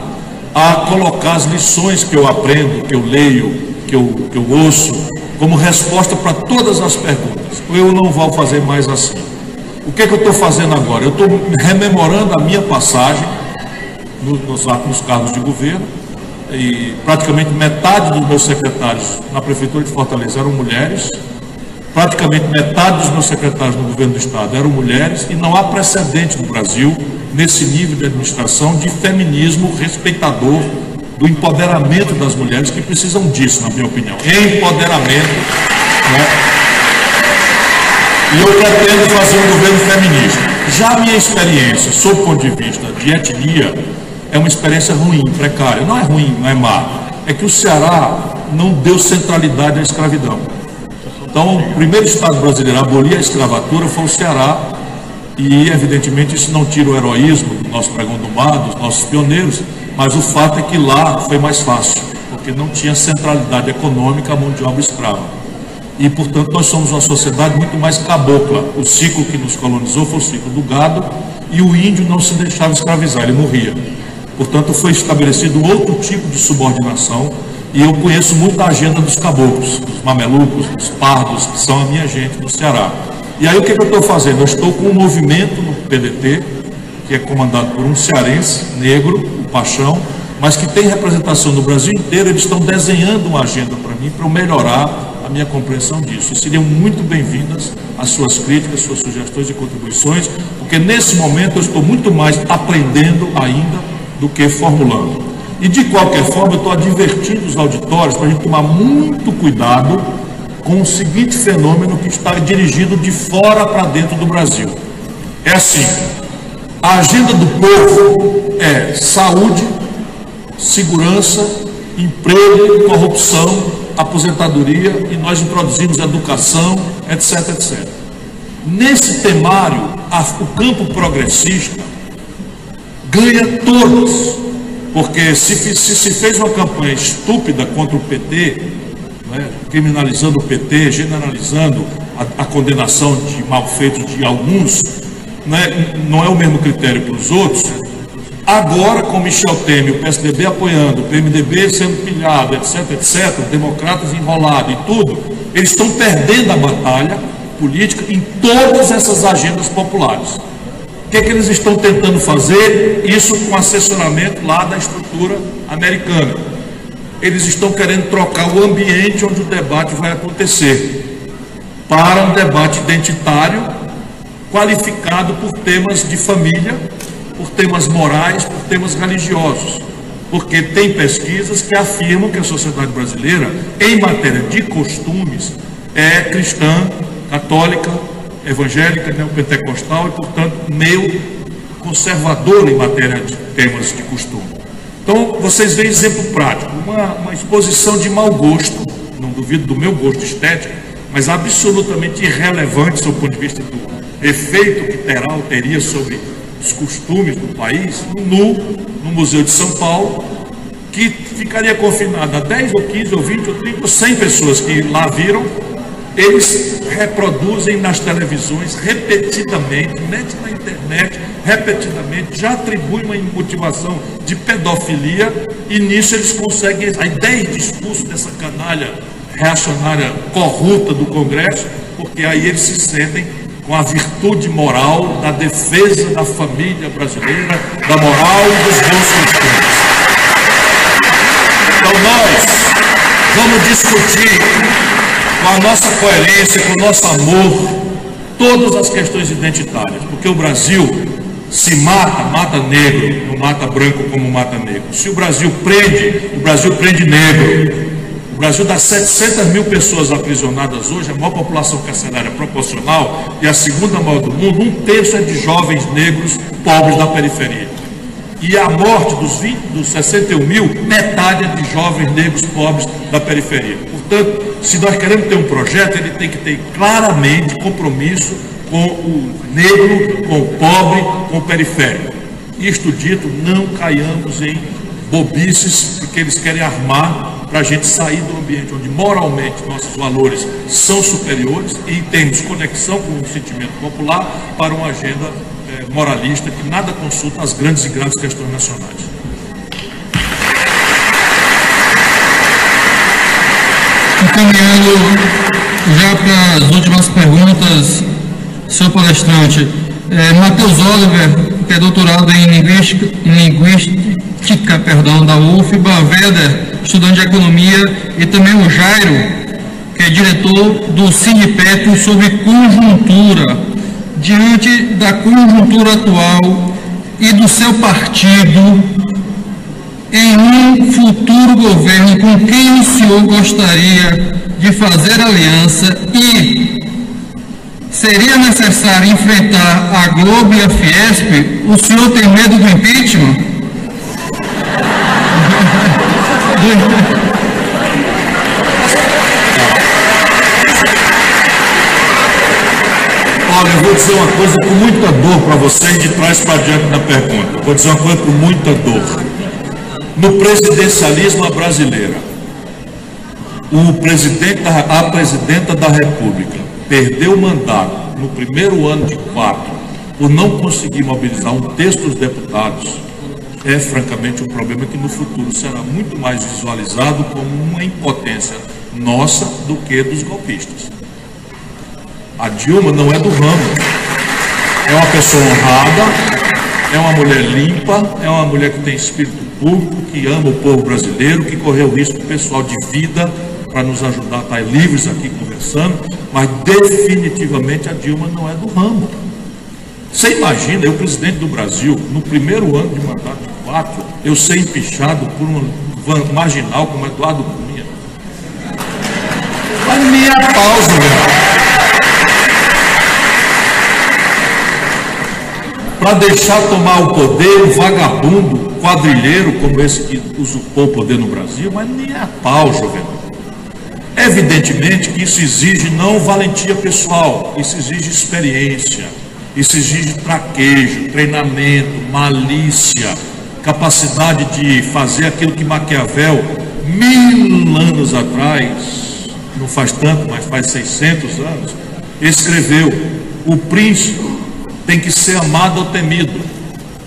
S2: a colocar as lições que eu aprendo, que eu leio, que eu ouço, como resposta para todas as perguntas. Eu não vou fazer mais assim. O que é que eu estou fazendo agora? Eu estou rememorando a minha passagem nos cargos de governo, e praticamente metade dos meus secretários na Prefeitura de Fortaleza eram mulheres, praticamente metade dos meus secretários no governo do Estado eram mulheres, e não há precedente no Brasil, nesse nível de administração, de feminismo respeitador do empoderamento das mulheres, que precisam disso, na minha opinião. Empoderamento, né? E eu pretendo fazer um governo feminista. Já a minha experiência, sob o ponto de vista de etnia, é uma experiência ruim, precária. Não é ruim, não é má. É que o Ceará não deu centralidade à escravidão. Então, o primeiro Estado brasileiro a abolir a escravatura foi o Ceará. E, evidentemente, isso não tira o heroísmo do nosso pregão do mar, dos nossos pioneiros, mas o fato é que lá foi mais fácil, porque não tinha centralidade econômica à mão de obra escrava. E, portanto, nós somos uma sociedade muito mais cabocla. O ciclo que nos colonizou foi o ciclo do gado, e o índio não se deixava escravizar, ele morria. Portanto, foi estabelecido outro tipo de subordinação, e eu conheço muito a agenda dos caboclos, dos mamelucos, dos pardos, que são a minha gente no Ceará. E aí o que eu estou fazendo? Eu estou com um movimento no PDT, que é comandado por um cearense negro, o Paixão, mas que tem representação no Brasil inteiro. Eles estão desenhando uma agenda para mim, para eu melhorar a minha compreensão disso. E seriam muito bem-vindas as suas críticas, suas sugestões e contribuições, porque nesse momento eu estou muito mais aprendendo ainda do que formulando. E de qualquer forma eu estou advertindo os auditórios para a gente tomar muito cuidado com o seguinte fenômeno que está dirigido de fora para dentro do Brasil. É assim, a agenda do povo é saúde, segurança, emprego, corrupção, aposentadoria, e nós introduzimos educação, etc, etc. Nesse temário, o campo progressista ganha todas, porque se fez uma campanha estúpida contra o PT, né, criminalizando o PT, generalizando a condenação de malfeitos de alguns, né, não é o mesmo critério para os outros. Agora, com Michel Temer, o PSDB apoiando, o PMDB sendo pilhado, etc, etc, democratas enrolados e tudo, eles estão perdendo a batalha política em todas essas agendas populares. O que é que eles estão tentando fazer? Isso com assessoramento lá da estrutura americana. Eles estão querendo trocar o ambiente onde o debate vai acontecer para um debate identitário, qualificado por temas de família, por temas morais, por temas religiosos, porque tem pesquisas que afirmam que a sociedade brasileira, em matéria de costumes, é cristã, católica, evangélica, neopentecostal e, portanto, meio conservadora em matéria de temas de costume. Então, vocês veem exemplo prático, uma exposição de mau gosto, não duvido do meu gosto estético, mas absolutamente irrelevante sob o ponto de vista do efeito que teria sobre os costumes do país, no Museu de São Paulo, que ficaria confinado a 10 ou 15 ou 20 ou 30 ou 100 pessoas que lá viram. Eles reproduzem nas televisões repetidamente, mete na internet repetidamente, já atribuem uma motivação de pedofilia, e nisso eles conseguem a ideia e discurso dessa canalha reacionária corrupta do Congresso, porque aí eles se sentem com a virtude moral da defesa da família brasileira, da moral e dos bons costumes. Então nós vamos discutir com a nossa coerência, com o nosso amor, todas as questões identitárias, porque o Brasil Se mata, mata negro, não mata branco como mata negro. Se o Brasil prende negro. O Brasil dá 700 mil pessoas aprisionadas hoje, a maior população carcerária proporcional e a segunda maior do mundo, 1/3 é de jovens negros pobres da periferia. E a morte dos 61 mil, metade é de jovens negros pobres da periferia. Portanto, se nós queremos ter um projeto, ele tem que ter claramente compromisso com o negro, com o pobre, com o periférico. Isto dito, não caiamos em bobices, porque eles querem armar para a gente sair do ambiente onde moralmente nossos valores são superiores e temos conexão com o sentimento popular para uma agenda moralista que nada consulta as grandes e graves questões nacionais.
S1: Encaminhando já para as últimas perguntas, senhor palestrante, Matheus Oliver, que é doutorado em linguística, da UFBA, Weber, estudante de economia, e também o Jairo, que é diretor do Sindipeto sobre conjuntura. Diante da conjuntura atual e do seu partido, em um futuro governo, com quem o senhor gostaria de fazer aliança e seria necessário enfrentar a Globo e a Fiesp? O senhor tem medo do impeachment?
S2: Olha, eu vou dizer uma coisa com muita dor para vocês, de trás para diante na pergunta. Vou dizer uma coisa com muita dor. No presidencialismo brasileiro, a presidenta da República perdeu o mandato no primeiro ano de 4 por não conseguir mobilizar 1/3 dos deputados. É francamente um problema que no futuro será muito mais visualizado como uma impotência nossa do que dos golpistas. A Dilma não é do ramo, é uma pessoa honrada, é uma mulher limpa, é uma mulher que tem espírito público, que ama o povo brasileiro, que correu risco pessoal de vida para nos ajudar a estar livres aqui conversando, mas definitivamente a Dilma não é do ramo. Você imagina, eu, presidente do Brasil, no primeiro ano de mandato de 4, eu ser empichado por um marginal como Eduardo Cunha? Mas nem a pausa, meu. Para deixar tomar o poder um vagabundo, quadrilheiro como esse que usurpou o poder no Brasil, mas nem a pau, jovem. Evidentemente que isso exige não valentia pessoal, isso exige experiência, isso exige traquejo, treinamento, malícia, capacidade de fazer aquilo que Maquiavel, 1000 anos atrás, não faz tanto, mas faz 600 anos, escreveu: o príncipe tem que ser amado ou temido.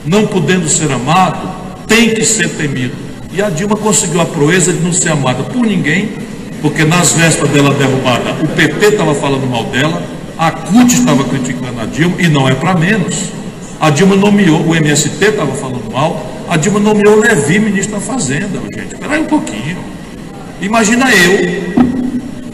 S2: Não podendo ser amado, tem que ser temido. E a Dilma conseguiu a proeza de não ser amada por ninguém, porque nas vésperas dela derrubada, o PP estava falando mal dela, a CUT estava criticando a Dilma, e não é para menos. A Dilma nomeou, o MST estava falando mal, a Dilma nomeou o Levi, ministro da Fazenda, gente. Espera aí um pouquinho. Imagina eu,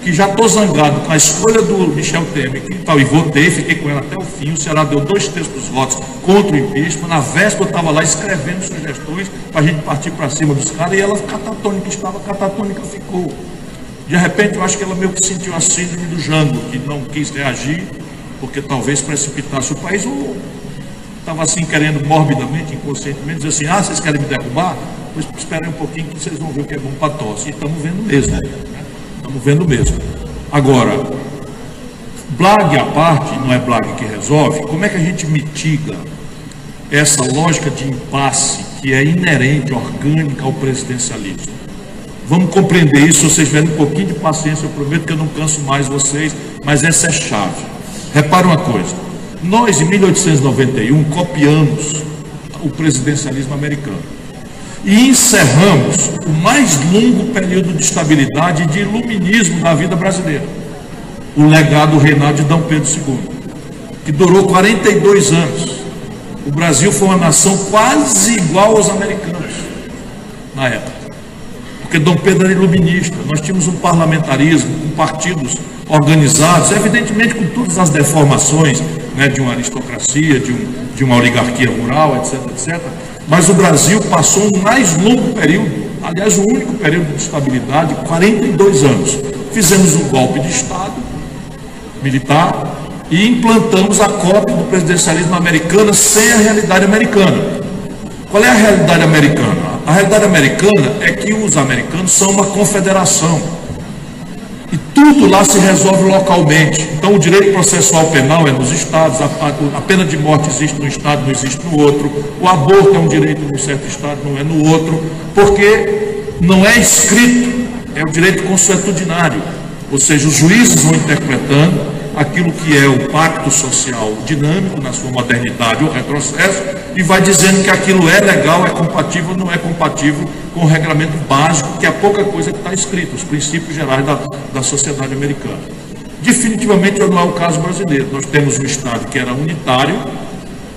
S2: que já estou zangado com a escolha do Michel Temer, que tal, e votei, fiquei com ela até o fim. O Ceará deu 2/3 dos votos contra o impeachment. Na véspera eu estava lá escrevendo sugestões para a gente partir para cima dos caras, e ela catatônica estava, catatônica ficou. De repente eu acho que ela meio que sentiu a síndrome do Jango, que não quis reagir, porque talvez precipitasse o país, ou estava assim querendo morbidamente, inconscientemente, dizer assim: ah, vocês querem me derrubar? Pois esperem um pouquinho que vocês vão ver o que é bom para tosse. E estamos vendo mesmo, estamos vendo mesmo. Agora, blague à parte, não é blague que resolve, como é que a gente mitiga essa lógica de impasse que é inerente, orgânica ao presidencialismo? Vamos compreender isso. Se vocês tiverem um pouquinho de paciência, eu prometo que eu não canso mais vocês, mas essa é chave. Repara uma coisa: nós em 1891 copiamos o presidencialismo americano e encerramos o mais longo período de estabilidade e de iluminismo da vida brasileira, o legado do reinado de D. Pedro II, que durou 42 anos. O Brasil foi uma nação quase igual aos americanos na época, porque D. Pedro era iluminista. Nós tínhamos um parlamentarismo com partidos organizados, evidentemente com todas as deformações né, de uma aristocracia, de uma oligarquia rural, etc, etc. Mas o Brasil passou um mais longo período, aliás, o único período de estabilidade, 42 anos. Fizemos um golpe de Estado militar e implantamos a cópia do presidencialismo americano sem a realidade americana. Qual é a realidade americana? A realidade americana é que os americanos são uma confederação e tudo lá se resolve localmente. Então o direito processual penal é nos estados, a pena de morte existe no estado, não existe no outro, o aborto é um direito num certo estado, não é no outro, porque não é escrito, é o direito consuetudinário, ou seja, os juízes vão interpretando aquilo que é o pacto social dinâmico na sua modernidade ou retrocesso e vai dizendo que aquilo é legal, é compatível ou não é compatível com o regramento básico, que é a pouca coisa que está escrito, os princípios gerais da sociedade americana. Definitivamente não é o caso brasileiro. Nós temos um Estado que era unitário,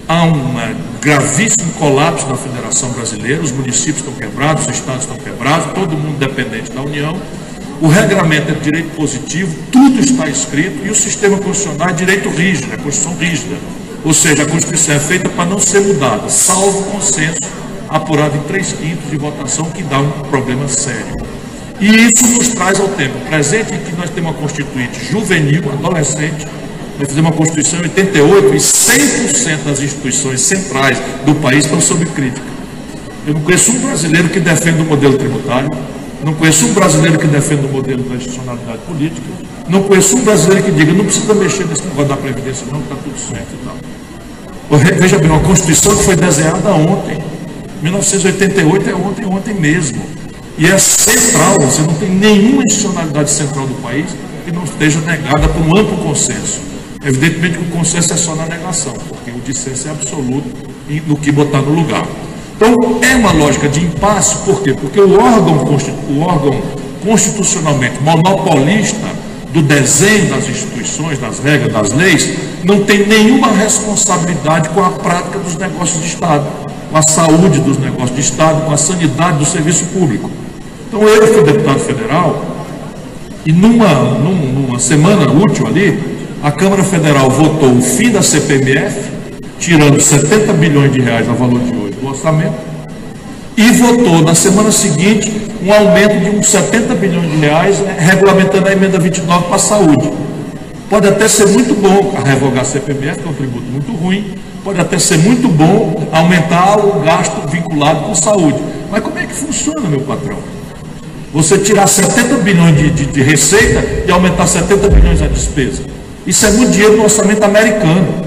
S2: há um gravíssimo colapso da Federação Brasileira, os municípios estão quebrados, os estados estão quebrados, todo mundo dependente da União. O regramento é de direito positivo, tudo está escrito, e o sistema constitucional é direito rígido, é Constituição rígida. Ou seja, a Constituição é feita para não ser mudada, salvo consenso apurado em 3/5 de votação, que dá um problema sério. E isso nos traz ao tempo presente, em que nós temos uma Constituinte juvenil, adolescente. Nós fizemos uma Constituição em 88 e 100% das instituições centrais do país estão sob crítica. Eu não conheço um brasileiro que defenda o modelo tributário, não conheço um brasileiro que defenda o modelo da institucionalidade política, não conheço um brasileiro que diga, não precisa mexer nesse negócio da Previdência não, está tudo certo e tal. Veja bem, uma Constituição que foi desenhada ontem, 1988 é ontem mesmo, e é central, você não tem nenhuma institucionalidade central do país que não esteja negada por um amplo consenso. Evidentemente que o consenso é só na negação, porque o dissenso é absoluto no que botar no lugar. Então, é uma lógica de impasse, por quê? Porque o órgão constitucionalmente monopolista do desenho das instituições, das regras, das leis, não tem nenhuma responsabilidade com a prática dos negócios de Estado, com a saúde dos negócios de Estado, com a sanidade do serviço público. Então, eu fui deputado federal e numa semana útil ali, a Câmara Federal votou o fim da CPMF, tirando 70 bilhões de reais a valor de hoje do orçamento, e votou na semana seguinte um aumento de uns 70 bilhões de reais, regulamentando a emenda 29 para a saúde. Pode até ser muito bom revogar a CPMF, que é um tributo muito ruim, pode até ser muito bom aumentar o gasto vinculado com saúde. Mas como é que funciona, meu patrão? Você tirar 70 bilhões de receita e aumentar 70 bilhões a despesa. Isso é muito dinheiro no orçamento americano.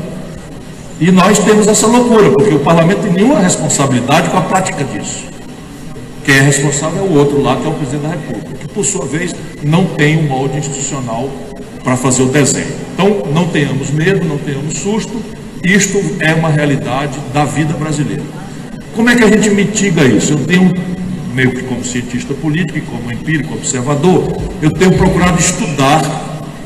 S2: E nós temos essa loucura, porque o parlamento tem nenhuma responsabilidade com a prática disso. Quem é responsável é o outro lá, que é o presidente da República, que por sua vez não tem um molde institucional para fazer o desenho. Então, não tenhamos medo, não tenhamos susto, isto é uma realidade da vida brasileira. Como é que a gente mitiga isso? Eu tenho, meio que como cientista político e como empírico, observador, eu tenho procurado estudar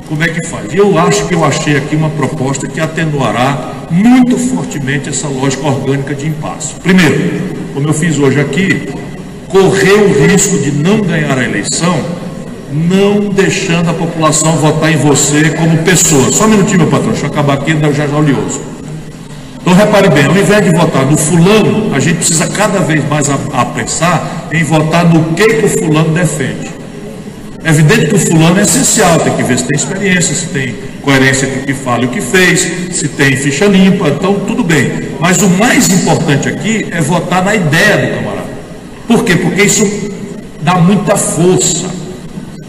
S2: como é que faz. E eu acho que eu achei aqui uma proposta que atenuará muito fortemente essa lógica orgânica de impasse. Primeiro, como eu fiz hoje aqui, correr o risco de não ganhar a eleição, não deixando a população votar em você como pessoa. Só um minutinho, meu patrão, deixa eu acabar aqui, ainda já oleoso. Então, repare bem, ao invés de votar no fulano, a gente precisa cada vez mais pensar em votar no que o fulano defende. É evidente que o fulano é essencial, tem que ver se tem experiência, se tem coerência com o que fala e o que fez, se tem ficha limpa, então tudo bem. Mas o mais importante aqui é votar na ideia do camarada. Por quê? Porque isso dá muita força.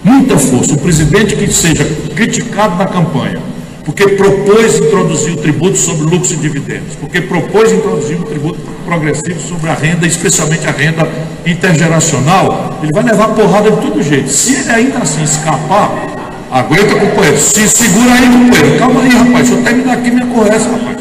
S2: Muita força. O presidente que seja criticado na campanha, porque propôs introduzir o tributo sobre lucros e dividendos, porque propôs introduzir um tributo progressivo sobre a renda, especialmente a renda intergeracional, ele vai levar porrada de todo jeito. Se ele ainda assim escapar, aguenta, companheiro, se segura aí, companheiro, calma aí, rapaz, deixa eu terminar aqui minha conversa, rapaz.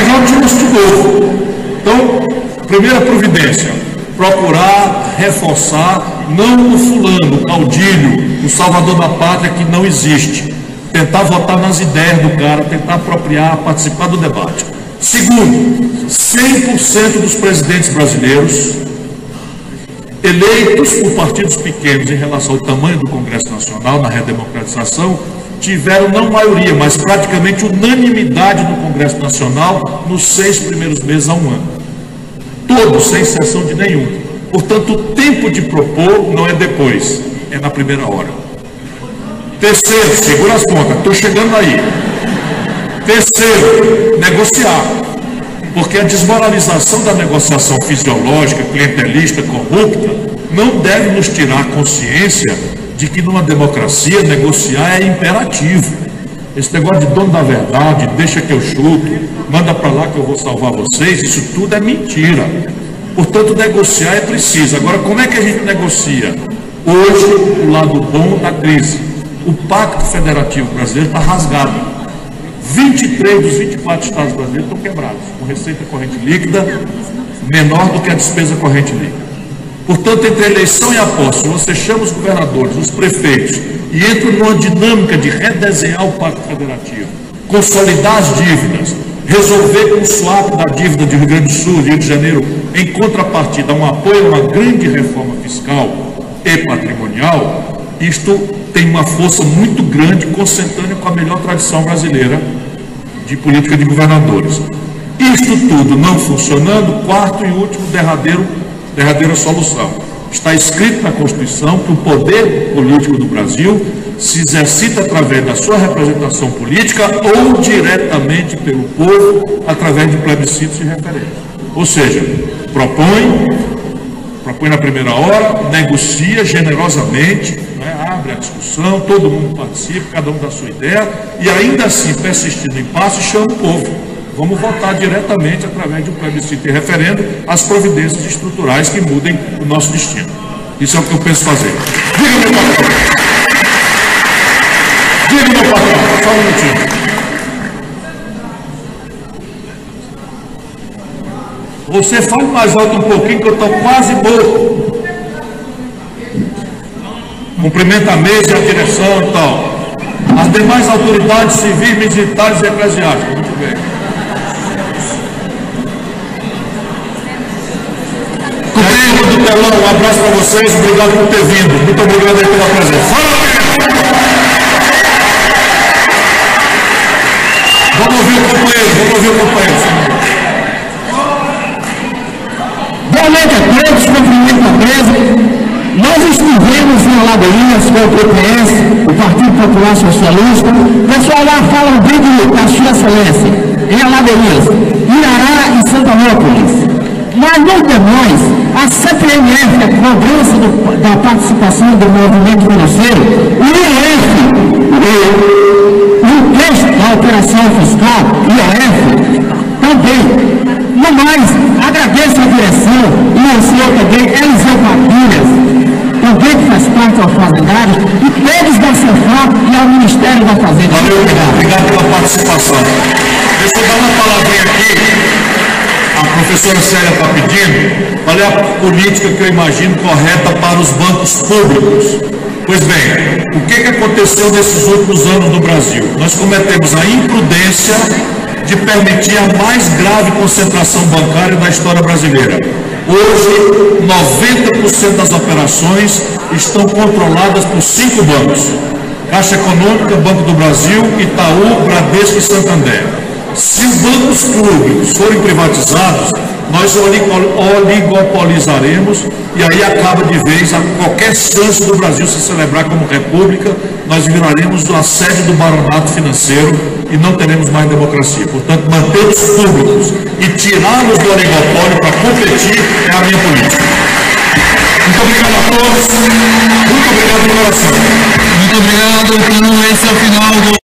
S2: Já o tiro de novo. Então, primeira providência, procurar reforçar, não o fulano, o caudilho, o salvador da pátria que não existe. Tentar votar nas ideias do cara, tentar apropriar, participar do debate. Segundo, 100% dos presidentes brasileiros eleitos por partidos pequenos em relação ao tamanho do Congresso Nacional na redemocratização tiveram não maioria, mas praticamente unanimidade no Congresso Nacional nos 6 primeiros meses a um ano. Todos, sem exceção de nenhum. Portanto, o tempo de propor não é depois, é na primeira hora. Terceiro, segura as pontas, estou chegando aí. Terceiro, negociar. Porque a desmoralização da negociação fisiológica, clientelista, corrupta, não deve nos tirar a consciência de que numa democracia negociar é imperativo. Esse negócio de dono da verdade, deixa que eu chuto, manda para lá que eu vou salvar vocês, isso tudo é mentira. Portanto, negociar é preciso. Agora, como é que a gente negocia? Hoje, o lado bom da crise. O Pacto Federativo Brasileiro está rasgado. 23 dos 24 estados brasileiros estão quebrados, com receita corrente líquida menor do que a despesa corrente líquida. Portanto, entre eleição e a posse, você chama os governadores, os prefeitos, e entra numa dinâmica de redesenhar o Pacto Federativo, consolidar as dívidas, resolver com o swap da dívida de Rio Grande do Sul, Rio de Janeiro, em contrapartida, um apoio a uma grande reforma fiscal e patrimonial. Isto tem uma força muito grande, consentânea com a melhor tradição brasileira de política de governadores. Isto tudo não funcionando, quarto e último, derradeira solução. Está escrito na Constituição que o poder político do Brasil se exercita através da sua representação política ou diretamente pelo povo através de plebiscitos e referendos. Ou seja, propõe na primeira hora, negocia generosamente, abre a discussão, todo mundo participa, cada um dá a sua ideia, e ainda assim, persistindo em passo, chama o povo. Vamos votar diretamente, através de um plebiscito e referendo, as providências estruturais que mudem o nosso destino. Isso é o que eu penso fazer. Diga, meu patrão. Diga, meu patrão. Só um minutinho. Você fale mais alto um pouquinho, que eu estou quase morto. Cumprimenta a mesa e a direção e tal. As demais autoridades civis, militares e eclesiásticas. Muito bem. Companheiro do telão, um abraço para vocês, obrigado por ter vindo. Muito obrigado aí pela presença. Vamos ouvir o companheiro,
S4: Boa noite a todos, cumprimento a mesa. Nós estivemos em Alagoinhas com o PPS, o Partido Popular Socialista. O pessoal lá fala bem da Sua Excelência, em Alagoinhas, Irará e Santanópolis. Mas no demais, a CPMF, a cobrança da participação do movimento financeiro, o IOF, o texto da operação fiscal, IOF, também. No mais, agradeço a direção e ao senhor também, Eliseu Papilhas, também que faz parte do Fazendário, e todos da CEFAP e ao Ministério da Fazenda.
S2: Valeu, obrigado pela participação. Deixa eu dar uma palavrinha aqui. A professora Célia está pedindo qual é a política que eu imagino correta para os bancos públicos. Pois bem, o que aconteceu nesses últimos anos no Brasil? Nós cometemos a imprudência de permitir a mais grave concentração bancária da história brasileira. Hoje, 90% das operações estão controladas por 5 bancos: Caixa Econômica, Banco do Brasil, Itaú, Bradesco e Santander. Se os bancos públicos forem privatizados, nós oligopolizaremos e aí acaba de vez a qualquer chance do Brasil se celebrar como república. Nós viraremos a sede do baronato financeiro e não teremos mais democracia. Portanto, manter os públicos e tirá-los do oligopólio para competir é a minha política. Muito obrigado a todos. Muito obrigado pela oração.
S1: Muito obrigado. Então, esse é o final do